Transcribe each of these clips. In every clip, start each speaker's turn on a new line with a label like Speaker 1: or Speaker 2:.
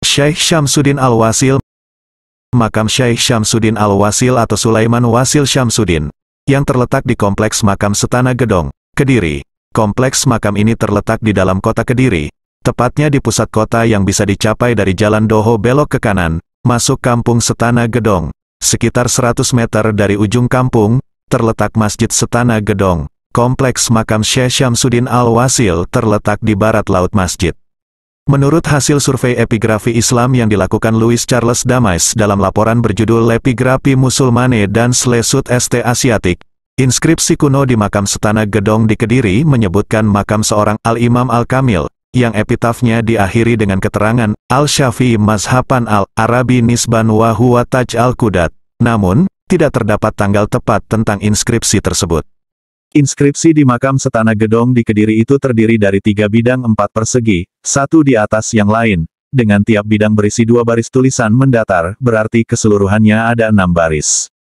Speaker 1: Syekh Syamsuddin Al-Wasil. Makam Syekh Syamsuddin Al-Wasil atau Sulaiman Wasil Syamsuddin, yang terletak di Kompleks Makam Setana Gedong, Kediri. Kompleks makam ini terletak di dalam kota Kediri, tepatnya di pusat kota yang bisa dicapai dari Jalan Doho belok ke kanan, masuk Kampung Setana Gedong. Sekitar 100 meter dari ujung kampung, terletak Masjid Setana Gedong. Kompleks makam Syekh Syamsuddin Al-Wasil terletak di barat laut masjid. Menurut hasil survei epigrafi Islam yang dilakukan Louis Charles Damais dalam laporan berjudul L'Epigraphie Musulmane dans le Sud-Est Asiatique, inskripsi kuno di makam Setana Gedong di Kediri menyebutkan makam seorang Al-Imam Al-Kamil, yang epitafnya diakhiri dengan keterangan, Al-Syafi'i Mazhaban Al-Arabi Nisban wa huwa Taj Al-Qudat. Namun, tidak terdapat tanggal tepat tentang inskripsi tersebut. Inskripsi di makam Setana Gedong di Kediri itu terdiri dari 3 bidang 4 persegi, satu di atas yang lain, dengan tiap bidang berisi 2 baris tulisan mendatar, berarti keseluruhannya ada 6 baris.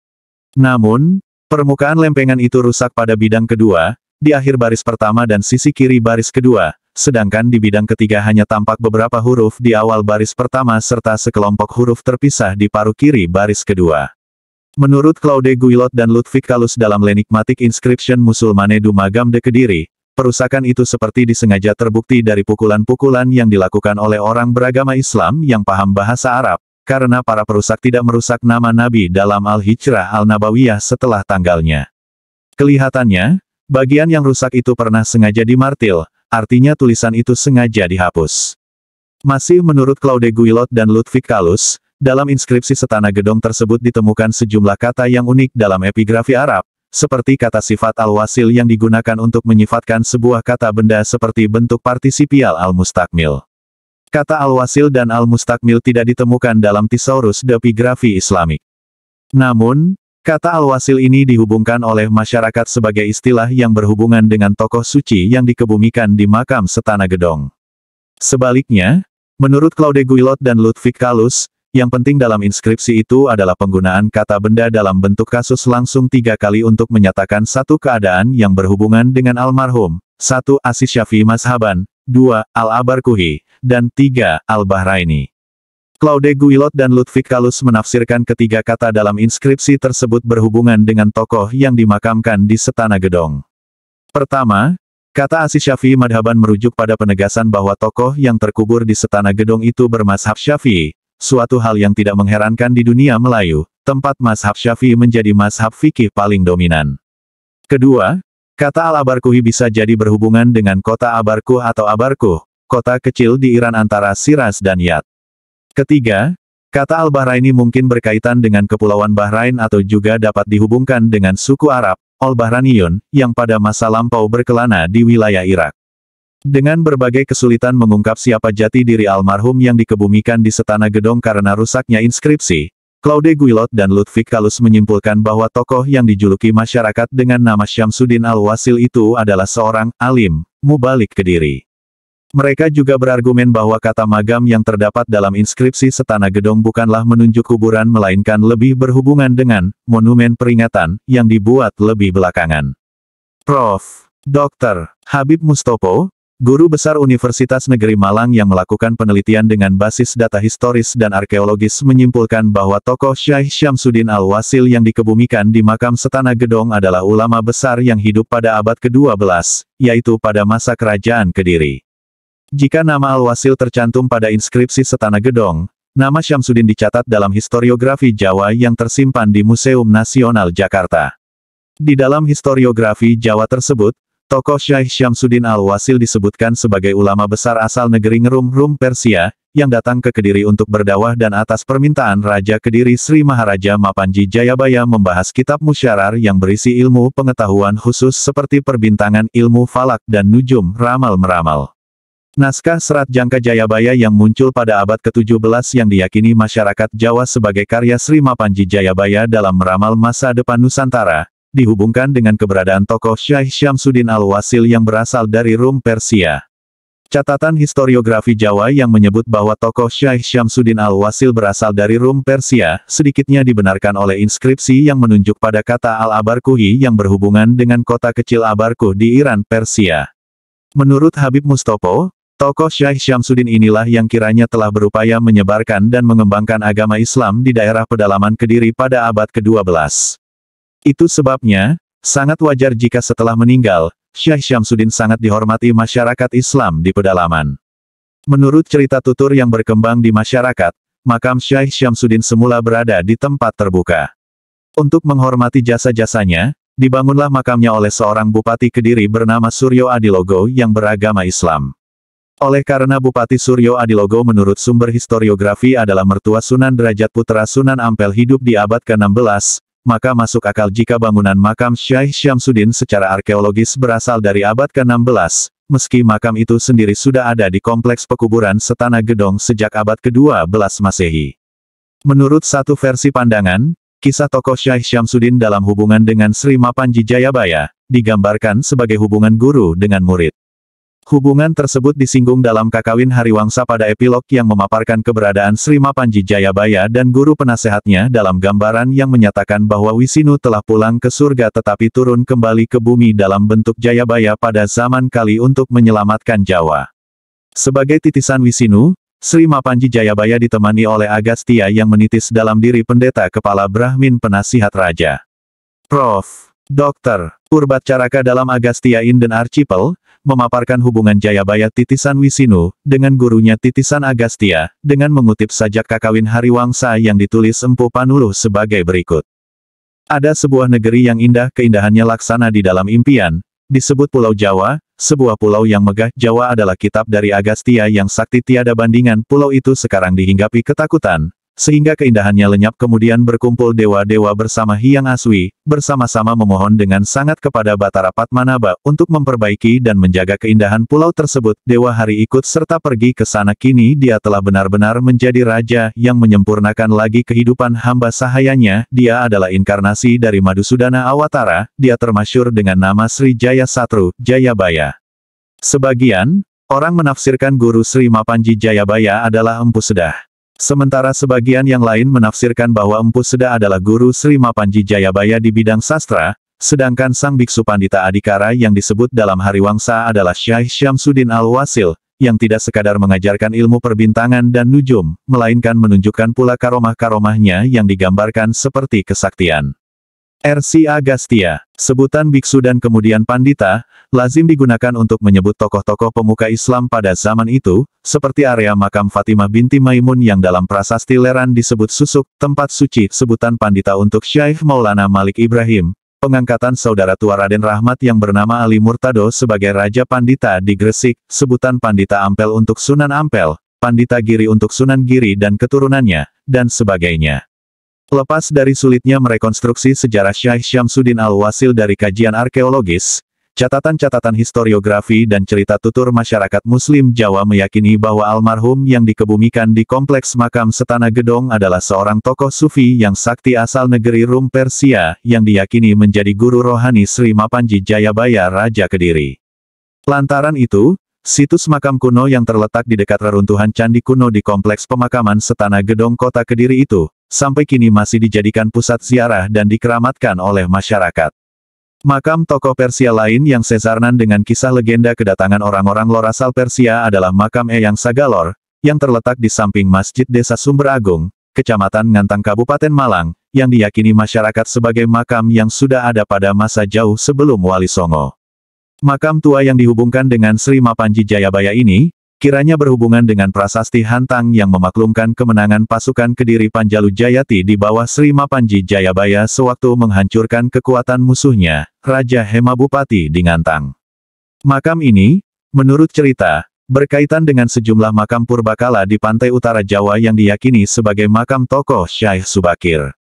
Speaker 1: Namun, permukaan lempengan itu rusak pada bidang kedua, di akhir baris pertama dan sisi kiri baris kedua, sedangkan di bidang ketiga hanya tampak beberapa huruf di awal baris pertama serta sekelompok huruf terpisah di paruh kiri baris kedua. Menurut Claude Guillot dan Ludwig Kalus dalam L'Enigmatic Inscription Musulmane du Magam de Kediri, perusakan itu seperti disengaja terbukti dari pukulan-pukulan yang dilakukan oleh orang beragama Islam yang paham bahasa Arab, karena para perusak tidak merusak nama Nabi dalam Al-Hijrah Al-Nabawiyah setelah tanggalnya. Kelihatannya, bagian yang rusak itu pernah sengaja dimartil, artinya tulisan itu sengaja dihapus. Masih menurut Claude Guillot dan Ludwig Kalus, dalam inskripsi Setana Gedong tersebut ditemukan sejumlah kata yang unik dalam epigrafi Arab, seperti kata sifat Al-Wasil yang digunakan untuk menyifatkan sebuah kata benda seperti bentuk partisipial Al-Mustakmil. Kata Al-Wasil dan Al-Mustakmil tidak ditemukan dalam Thesaurus d'Epigraphie Islamique. Namun, kata Al-Wasil ini dihubungkan oleh masyarakat sebagai istilah yang berhubungan dengan tokoh suci yang dikebumikan di makam Setana Gedong. Sebaliknya, menurut Claude Guillot dan Ludwig Kalus, yang penting dalam inskripsi itu adalah penggunaan kata benda dalam bentuk kasus langsung 3 kali untuk menyatakan satu keadaan yang berhubungan dengan almarhum, 1. As-Syafi'i Mazhaban, 2. Al-Abarkuhi, dan 3. Al-Bahraini. Claude Guillot dan Ludwig Kalus menafsirkan ketiga kata dalam inskripsi tersebut berhubungan dengan tokoh yang dimakamkan di Setana Gedong. Pertama, kata As-Syafi'i Madhaban merujuk pada penegasan bahwa tokoh yang terkubur di Setana Gedong itu bermazhab Syafi'i, suatu hal yang tidak mengherankan di dunia Melayu, tempat mazhab Syafi'i menjadi mazhab fikih paling dominan. Kedua, kata Al-Abarkuhi bisa jadi berhubungan dengan kota Abarkuh atau Abarkuh, kota kecil di Iran antara Shiraz dan Yat. Ketiga, kata Al-Bahraini mungkin berkaitan dengan Kepulauan Bahrain atau juga dapat dihubungkan dengan suku Arab, Al-Bahraniyun, yang pada masa lampau berkelana di wilayah Irak. Dengan berbagai kesulitan mengungkap siapa jati diri almarhum yang dikebumikan di Setana Gedong karena rusaknya inskripsi, Claude Guillot dan Ludwig Kalus menyimpulkan bahwa tokoh yang dijuluki masyarakat dengan nama Syamsuddin Al-Wasil itu adalah seorang alim, mubalik Kediri. Mereka juga berargumen bahwa kata magam yang terdapat dalam inskripsi Setana Gedong bukanlah menunjuk kuburan melainkan lebih berhubungan dengan monumen peringatan yang dibuat lebih belakangan. Prof. Dr. Habib Mustopo, guru besar Universitas Negeri Malang yang melakukan penelitian dengan basis data historis dan arkeologis menyimpulkan bahwa tokoh Syekh Syamsuddin Al-Wasil yang dikebumikan di makam Setana Gedong adalah ulama besar yang hidup pada abad ke-12, yaitu pada masa kerajaan Kediri. Jika nama Al-Wasil tercantum pada inskripsi Setana Gedong, nama Syamsuddin dicatat dalam historiografi Jawa yang tersimpan di Museum Nasional Jakarta. Di dalam historiografi Jawa tersebut, tokoh Syekh Syamsuddin Al-Wasil disebutkan sebagai ulama besar asal negeri Ngerum, Persia, yang datang ke Kediri untuk berdakwah dan atas permintaan Raja Kediri Sri Maharaja Mapanji Jayabaya membahas kitab musyarar yang berisi ilmu pengetahuan khusus seperti perbintangan, ilmu falak dan nujum, ramal-meramal. Naskah Serat Jangka Jayabaya yang muncul pada abad ke-17 yang diyakini masyarakat Jawa sebagai karya Sri Mapanji Jayabaya dalam meramal masa depan Nusantara, dihubungkan dengan keberadaan tokoh Syekh Syamsuddin Al-Wasil yang berasal dari Rum Persia. Catatan historiografi Jawa yang menyebut bahwa tokoh Syekh Syamsuddin Al-Wasil berasal dari Rum Persia, sedikitnya dibenarkan oleh inskripsi yang menunjuk pada kata Al-Abarkuhi yang berhubungan dengan kota kecil Abarkuh di Iran, Persia. Menurut Habib Mustopo, Tokoh Syekh Syamsuddin inilah yang kiranya telah berupaya menyebarkan dan mengembangkan agama Islam di daerah pedalaman Kediri pada abad ke-12. Itu sebabnya, sangat wajar jika setelah meninggal, Syekh Syamsuddin sangat dihormati masyarakat Islam di pedalaman. Menurut cerita tutur yang berkembang di masyarakat, makam Syekh Syamsuddin semula berada di tempat terbuka. Untuk menghormati jasa-jasanya, dibangunlah makamnya oleh seorang Bupati Kediri bernama Suryo Adilogo yang beragama Islam. Oleh karena Bupati Suryo Adilogo menurut sumber historiografi adalah mertua Sunan Derajat putra Sunan Ampel hidup di abad ke-16, maka masuk akal jika bangunan makam Syekh Syamsuddin secara arkeologis berasal dari abad ke-16, meski makam itu sendiri sudah ada di kompleks pekuburan Setana Gedong sejak abad ke-12 Masehi. Menurut satu versi pandangan, kisah tokoh Syekh Syamsuddin dalam hubungan dengan Sri Mapanji Jayabaya, digambarkan sebagai hubungan guru dengan murid. Hubungan tersebut disinggung dalam Kakawin Hariwangsa pada epilog yang memaparkan keberadaan Sri Mapanji Jayabaya dan guru penasehatnya dalam gambaran yang menyatakan bahwa Wisinu telah pulang ke surga tetapi turun kembali ke bumi dalam bentuk Jayabaya pada zaman Kali untuk menyelamatkan Jawa. Sebagai titisan Wisinu, Sri Mapanji Jayabaya ditemani oleh Agastya yang menitis dalam diri pendeta kepala Brahmin penasihat raja. Prof. Dr. Purbacaraka dalam Agastya in den Archipel, memaparkan hubungan Jayabaya titisan Wisinu, dengan gurunya titisan Agastya, dengan mengutip sajak Kakawin Hariwangsa yang ditulis Empu Panuluh sebagai berikut. Ada sebuah negeri yang indah keindahannya laksana di dalam impian, disebut Pulau Jawa, sebuah pulau yang megah. Jawa adalah kitab dari Agastya yang sakti tiada bandingan. Pulau itu sekarang dihinggapi ketakutan, sehingga keindahannya lenyap. Kemudian berkumpul dewa-dewa bersama Hyang Aswi, bersama-sama memohon dengan sangat kepada Batara Padmanaba untuk memperbaiki dan menjaga keindahan pulau tersebut. Dewa Hari ikut serta pergi ke sana. Kini dia telah benar-benar menjadi raja yang menyempurnakan lagi kehidupan hamba sahayanya. Dia adalah inkarnasi dari Madusudana Awatara. Dia termasyhur dengan nama Sri Jaya Satru, Jayabaya. Sebagian orang menafsirkan guru Sri Mapanji Jayabaya adalah Empu Sedah. Sementara sebagian yang lain menafsirkan bahwa Empu Sedah adalah guru Sri Mapanji Jayabaya di bidang sastra, sedangkan sang biksu Pandita Adikara yang disebut dalam Hariwangsa adalah Syekh Syamsuddin Al-Wasil, yang tidak sekadar mengajarkan ilmu perbintangan dan nujum, melainkan menunjukkan pula karomah-karomahnya yang digambarkan seperti kesaktian. R.C. Agastya, sebutan biksu dan kemudian pandita, lazim digunakan untuk menyebut tokoh-tokoh pemuka Islam pada zaman itu, seperti area makam Fatimah binti Maimun yang dalam prasasti Leran disebut Susuk, tempat suci. Sebutan pandita untuk Syekh Maulana Malik Ibrahim, pengangkatan saudara tua Raden Rahmat yang bernama Ali Murtado sebagai Raja Pandita di Gresik, sebutan pandita Ampel untuk Sunan Ampel, pandita Giri untuk Sunan Giri dan keturunannya, dan sebagainya. Lepas dari sulitnya merekonstruksi sejarah Syekh Syamsuddin Al-Wasil dari kajian arkeologis, catatan-catatan historiografi dan cerita tutur masyarakat Muslim Jawa meyakini bahwa almarhum yang dikebumikan di kompleks makam Setana Gedong adalah seorang tokoh sufi yang sakti asal negeri Rum Persia, yang diyakini menjadi guru rohani Sri Mapanji Jayabaya Raja Kediri. Lantaran itu, situs makam kuno yang terletak di dekat reruntuhan candi kuno di kompleks pemakaman Setana Gedong Kota Kediri itu, sampai kini masih dijadikan pusat ziarah dan dikeramatkan oleh masyarakat. Makam tokoh Persia lain yang sezarnan dengan kisah legenda kedatangan orang-orang lor asal Persia adalah makam Eyang Sagalor, yang terletak di samping Masjid Desa Sumber Agung, Kecamatan Ngantang Kabupaten Malang, yang diyakini masyarakat sebagai makam yang sudah ada pada masa jauh sebelum Wali Songo. Makam tua yang dihubungkan dengan Sri Mapanji Jayabaya ini, kiranya berhubungan dengan prasasti Hantang yang memaklumkan kemenangan pasukan Kediri Panjalu Jayati di bawah Sri Mapanji Jayabaya sewaktu menghancurkan kekuatan musuhnya, Raja Hemabupati di Ngantang. Makam ini, menurut cerita, berkaitan dengan sejumlah makam purbakala di pantai utara Jawa yang diyakini sebagai makam tokoh Syekh Subakir.